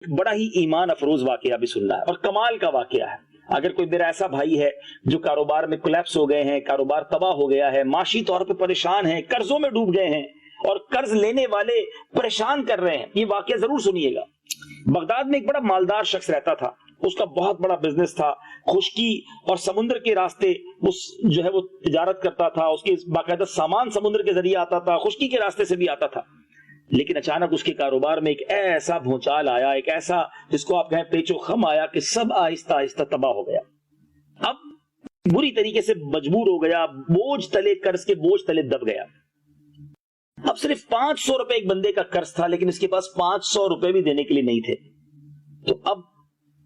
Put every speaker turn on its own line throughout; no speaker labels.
بڑا ہی ایمان افروز واقعہ بھی سننا ہے اور کمال کا واقعہ ہے. اگر کوئی میرا ایسا بھائی ہے جو کاروبار میں کولیپس ہو گئے ہیں، کاروبار تباہ ہو گیا ہے، معاشی طور پہ پریشان ہیں، قرضوں میں ڈوب گئے ہیں اور قرض لینے والے پریشان کر رہے ہیں، یہ واقعہ ضرور سنیے گا. بغداد میں ایک بڑا مالدار شخص رہتا تھا، اس کا بہت بڑا بزنس تھا، خشکی اور سمندر کے راستے جو ہے وہ تجارت کرتا تھا، اس کے باقاعدہ سامان سمندر کے ذریعے آتا تھا، خشکی کے راستے سے بھی آتا تھا. لیکن اچانک اس کے کاروبار میں ایک ایسا بھونچال آیا، ایک ایسا جس کو آپ کہیں پیچ و خم آیا کہ سب آہستہ آہستہ تباہ ہو گیا. اب بری طریقے سے مجبور ہو گیا، بوجھ تلے، قرض کے بوجھ تلے دب گیا. اب صرف 500 روپے ایک بندے کا قرض تھا، لیکن اس کے پاس 500 روپے بھی دینے کے لیے نہیں تھے. تو اب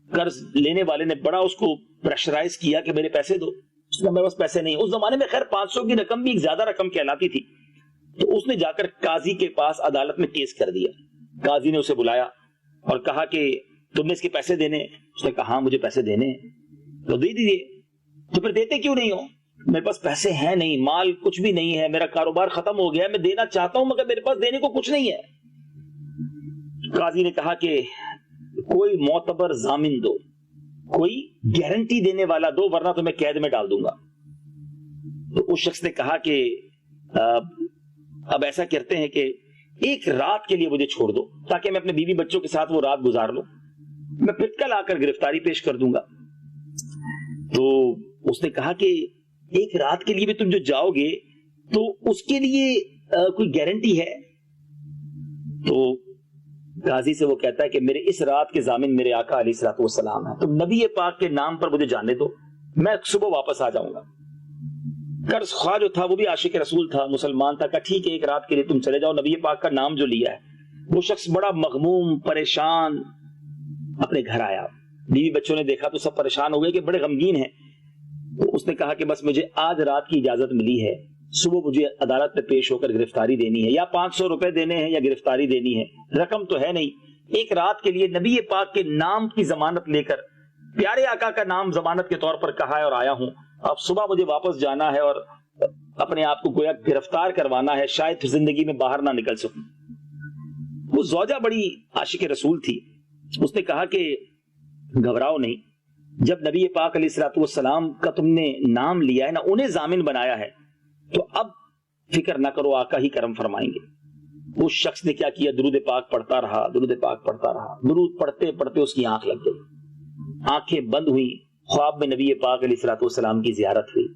قرض لینے والے نے بڑا اس کو پریشرائز کیا کہ میرے پیسے دو. اس نے میرے پاس پیسے نہیں. اس زمانے میں خیر 500 کی رقم بھی ایک زیادہ رقم کہلاتی تھی. تو اس نے جا کر قاضی کے پاس عدالت میں کیس کر دیا. قاضی نے اسے بلایا اور کہا کہ تم نے اس کے پیسے دینے؟ اس نے کہا ہاں مجھے پیسے دینے. تو دے دیجیے. تو پھر دیتے کیوں نہیں ہو؟ میرے پاس پیسے ہیں نہیں، مال کچھ بھی نہیں ہے، میرا کاروبار ختم ہو گیا، میں دینا چاہتا ہوں مگر میرے پاس دینے کو کچھ نہیں ہے. قاضی نے کہا کہ کوئی معتبر ضامن دو، کوئی گارنٹی دینے والا دو ورنہ تو میں قید میں ڈال دوں گا. تو اس شخص نے کہا کہ اب ایسا کرتے ہیں کہ ایک رات کے لیے مجھے چھوڑ دو تاکہ میں اپنے بیوی بچوں کے ساتھ وہ رات گزار لوں، میں پھر کل آ کر گرفتاری پیش کر دوں گا. تو اس نے کہا کہ ایک رات کے لیے بھی تم جو جاؤ گے تو اس کے لیے کوئی گارنٹی ہے؟ تو قاضی سے وہ کہتا ہے کہ میرے اس رات کے ضامن میرے آقا علیہ الصلوۃ والسلام ہیں، تم نبی پاک کے نام پر مجھے جانے دو، میں صبح واپس آ جاؤں گا. قرض خواہ جو تھا وہ بھی عاشق رسول تھا، مسلمان تھا، کہ ٹھیک ہے ایک رات کے لیے تم چلے جاؤ. نبی پاک کا نام جو لیا ہے، وہ شخص بڑا مغموم پریشان اپنے گھر آیا. بیوی بچوں نے دیکھا تو سب پریشان ہو گئے کہ بڑے غمگین ہیں. تو اس نے کہا کہ بس مجھے آج رات کی اجازت ملی ہے، صبح مجھے عدالت میں پیش ہو کر گرفتاری دینی ہے، یا 500 روپے دینے ہیں یا گرفتاری دینی ہے، رقم تو ہے نہیں. ایک رات کے لیے نبی پاک کے نام کی ضمانت لے کر، پیارے آقا کا نام ضمانت کے طور پر کہا ہے اور آیا ہوں. اب صبح مجھے واپس جانا ہے اور اپنے آپ کو گویا گرفتار کروانا ہے، شاید پھر زندگی میں باہر نہ نکل سکوں. وہ زوجہ بڑی عاشق رسول تھی. اس نے کہا کہ گھبراؤ نہیں، جب نبی پاک علیہ الصلوۃ والسلام کا تم نے نام لیا ہے نا، انہیں ضامن بنایا ہے، تو اب فکر نہ کرو، آقا ہی کرم فرمائیں گے. اس شخص نے کیا کیا؟ درود پاک پڑھتا رہا، درود پاک پڑھتا رہا. درود پڑھتے پڑھتے اس کی آنکھ لگ گئی، آنکھیں بند ہوئی. خواب میں نبی پاک علیہ الصلوۃ والسلام کی زیارت ہوئی.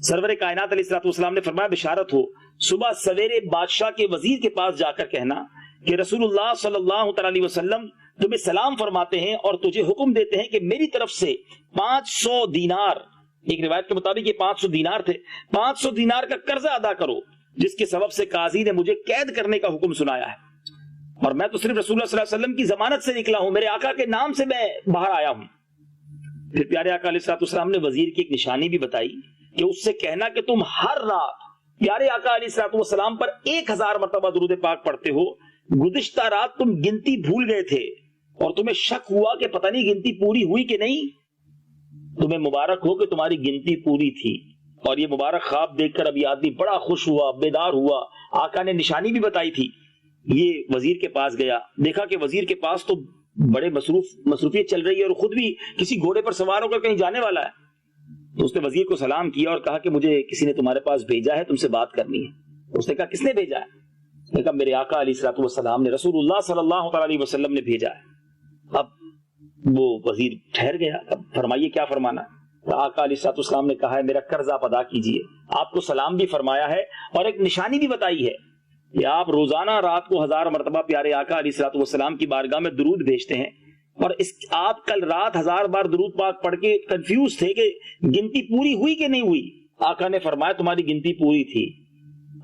سرور کائنات علیہ الصلوۃ والسلام نے فرمایا بشارت ہو، صبح سویرے بادشاہ کے وزیر کے پاس جا کر کہنا کہ رسول اللہ صلی اللہ تعالی علیہ وسلم تمہیں سلام فرماتے ہیں اور تجھے حکم دیتے ہیں کہ میری طرف سے 500 دینار، ایک روایت کے مطابق یہ 500 دینار تھے، 500 دینار کا قرضہ ادا کرو، جس کے سبب سے قاضی نے مجھے قید کرنے کا حکم سنایا ہے، اور میں تو صرف رسول اللہ صلی اللہ علیہ وسلم کی ضمانت سے نکلا ہوں، میرے آقا کے نام سے میں باہر آیا ہوں. پھر پیارے آقا علیہ السلام نے وزیر کی ایک نشانی بھی بتائی کہ اس سے کہنا کہ تم ہر رات پیارے آقا علیہ السلام پر 1000 مرتبہ درود پاک پڑھتے ہو. گزشتہ رات تم گنتی بھول گئے تھے اور تمہیں شک ہوا کہ پتہ نہیں گنتی پوری ہوئی کہ نہیں. تمہیں مبارک ہو کہ تمہاری گنتی پوری تھی، اور یہ مبارک خواب دیکھ کر اب یہ آدمی بڑا خوش ہوا، بیدار ہوا. آقا نے نشانی بھی بتائی تھی. یہ وزیر کے پاس گیا، دیکھا کہ وزیر کے پاس تو بڑے مصروفیت چل رہی ہے اور خود بھی کسی گھوڑے پر سوار ہو کر کہیں جانے والا ہے. تو اس نے وزیر کو سلام کیا اور کہا کہ مجھے کسی نے تمہارے پاس بھیجا ہے، تم سے بات کرنی ہے. اس نے کہا کس نے بھیجا ہے؟ اس نے کہا میرے آقا علیہ الصلوۃ والسلام نے، رسول اللہ صلی اللہ علیہ وسلم نے بھیجا ہے. اب وہ وزیر ٹھہر گیا. اب فرمائیے کیا فرمانا. آقا علیہ الصلوۃ والسلام نے کہا ہے میرا قرض آپ ادا کیجئے. آپ کو سلام بھی فرمایا ہے اور ایک نشانی بھی بتائی ہے کہ آپ روزانہ رات کو 1000 مرتبہ پیارے آقا علیہ الصلوۃ والسلام کی بارگاہ میں درود بھیجتے ہیں، اور آپ کل رات 1000 بار درود پاک پڑھ کے کنفیوز تھے کہ گنتی پوری ہوئی کہ نہیں ہوئی. آقا نے فرمایا تمہاری گنتی پوری تھی.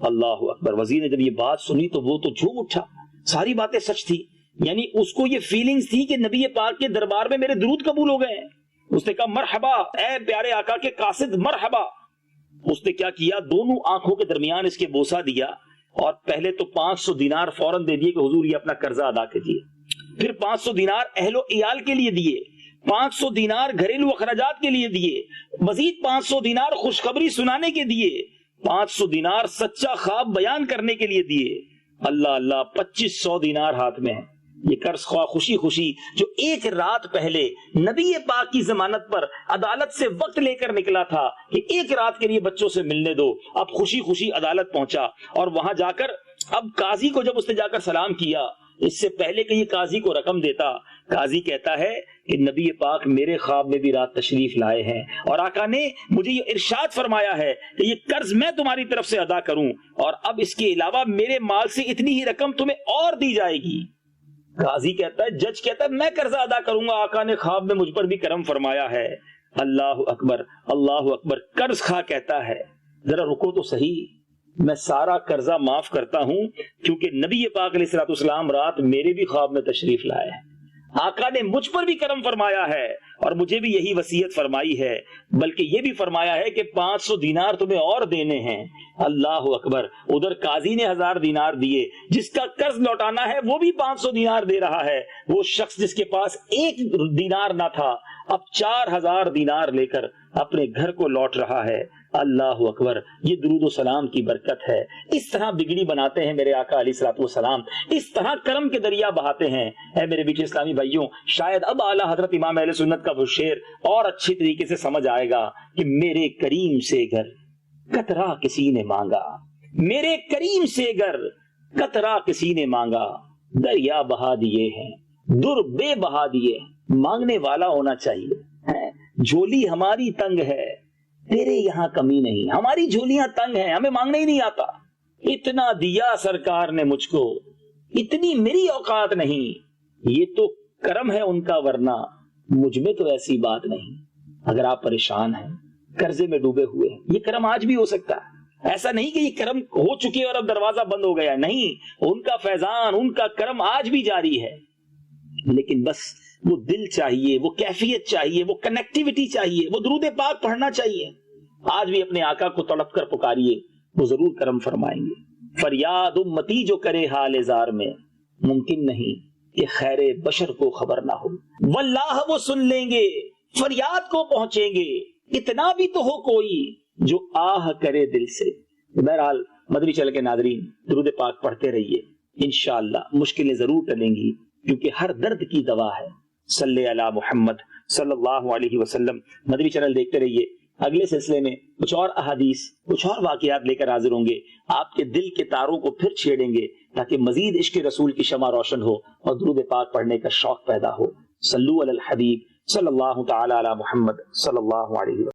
اللہ اکبر. وزیر نے جب یہ بات سنی تو وہ تو جھوم اٹھا، ساری باتیں سچ تھی. یعنی اس کو یہ فیلنگز تھی کہ نبی پاک کے دربار میں میرے درود قبول ہو گئے ہیں. اس نے کہا مرحبا اے پیارے آقا کے قاصد، مرحبا. اس نے کیا کیا؟ دونوں آنکھوں کے درمیان اس کے بوسہ دیا اور پہلے تو 500 دینار فوراً دے دیے کہ حضور یہ اپنا قرضہ ادا کیجیے. پھر 500 دینار اہل و عیال کے لیے دیے، 500 دینار گھریلو اخراجات کے لیے دیے، مزید 500 دینار خوشخبری سنانے کے دیے، 500 دینار سچا خواب بیان کرنے کے لیے دیے. اللہ اللہ، 2500 دینار ہاتھ میں ہے. یہ قرض خواہ خوشی خوشی جو ایک رات پہلے نبی پاک کی ضمانت پر عدالت سے وقت لے کر نکلا تھا کہ ایک رات کے لیے بچوں سے ملنے دو، اب خوشی خوشی عدالت پہنچا اور وہاں جا کر اب قاضی کو جب اس نے جا کر سلام کیا، اس سے پہلے کہ یہ قاضی کو رقم دیتا، قاضی کہتا ہے کہ نبی پاک میرے خواب میں بھی رات تشریف لائے ہیں اور آقا نے مجھے یہ ارشاد فرمایا ہے کہ یہ قرض میں تمہاری طرف سے ادا کروں اور اب اس کے علاوہ میرے مال سے اتنی ہی رقم تمہیں اور دی جائے گی۔ قاضی کہتا ہے، جج کہتا ہے میں قرضہ ادا کروں گا، آقا نے خواب میں مجھ پر بھی کرم فرمایا ہے۔ اللہ اکبر، اللہ اکبر۔ قرض خواہ کہتا ہے ذرا رکو تو صحیح، میں سارا قرضہ معاف کرتا ہوں کیونکہ نبی پاک علیہ الصلوۃ والسلام رات میرے بھی خواب میں تشریف لائے ہیں، آقا نے مجھ پر بھی کرم فرمایا ہے اور مجھے بھی یہی وصیت فرمائی ہے، بلکہ یہ بھی فرمایا ہے کہ 500 دینار تمہیں اور دینے ہیں۔ اللہ اکبر۔ ادھر قاضی نے 1000 دینار دیے، جس کا قرض لوٹانا ہے وہ بھی 500 دینار دے رہا ہے، وہ شخص جس کے پاس 1 دینار نہ تھا اب 4000 دینار لے کر اپنے گھر کو لوٹ رہا ہے۔ اللہ اکبر۔ یہ درود و سلام کی برکت ہے، اس طرح بگڑی بناتے ہیں میرے آقا علیہ الصلوۃ والسلام، اس طرح کرم کے دریا بہاتے ہیں۔ اے میرے بیٹے اسلامی بھائیوں، شاید اب اعلیٰ حضرت امام اہل سنت کا وہ شعر اور اچھی طریقے سے سمجھ آئے گا کہ میرے کریم سے گر قطرہ کسی نے مانگا، میرے کریم سے گر قطرہ کسی نے مانگا، دریا بہا دیے ہیں در بے بہا دیے۔ مانگنے والا ہونا چاہیے۔ جھولی ہماری تنگ ہے، تیرے یہاں کمی نہیں، ہماری جھولیاں تنگ ہیں، ہمیں مانگنے ہی نہیں آتا۔ اتنا دیا سرکار نے مجھ کو، اتنی میری اوقات نہیں، یہ تو کرم ہے ان کا، ورنہ مجھ میں تو ایسی بات نہیں۔ اگر آپ پریشان ہیں، قرضے میں ڈوبے ہوئے ہیں، یہ کرم آج بھی ہو سکتا ہے۔ ایسا نہیں کہ یہ کرم ہو چکے اور اب دروازہ بند ہو گیا، نہیں، ان کا فیضان، ان کا کرم آج بھی جاری ہے، لیکن بس وہ دل چاہیے، وہ کیفیت چاہیے، وہ کنیکٹیوٹی چاہیے، وہ درود پاک پڑھنا چاہیے۔ آج بھی اپنے آقا کو تڑپ کر پکاریے، وہ ضرور کرم فرمائیں گے۔ فریاد امتی جو کرے حال زار میں، ممکن نہیں کہ خیر بشر کو خبر نہ ہو، واللہ وہ سن لیں گے، فریاد کو پہنچیں گے، اتنا بھی تو ہو کوئی جو آہ کرے دل سے۔ بہرحال مدنی چینل کے ناظرین، درود پاک پڑھتے رہیے، انشاءاللہ مشکلیں ضرور ٹلیں گی، کیونکہ ہر درد کی دوا ہے۔ صلی علی محمد صلی اللہ علیہ وسلم۔ مدنی چینل دیکھتے رہیے، اگلے سلسلے میں کچھ اور احادیث، کچھ اور واقعات لے کر حاضر ہوں گے، آپ کے دل کے تاروں کو پھر چھیڑیں گے تاکہ مزید عشق رسول کی شمع روشن ہو اور درود پاک پڑھنے کا شوق پیدا ہو۔ صلو علی الحبیب صلی اللہ تعالی علی محمد صلی اللہ علیہ وسلم۔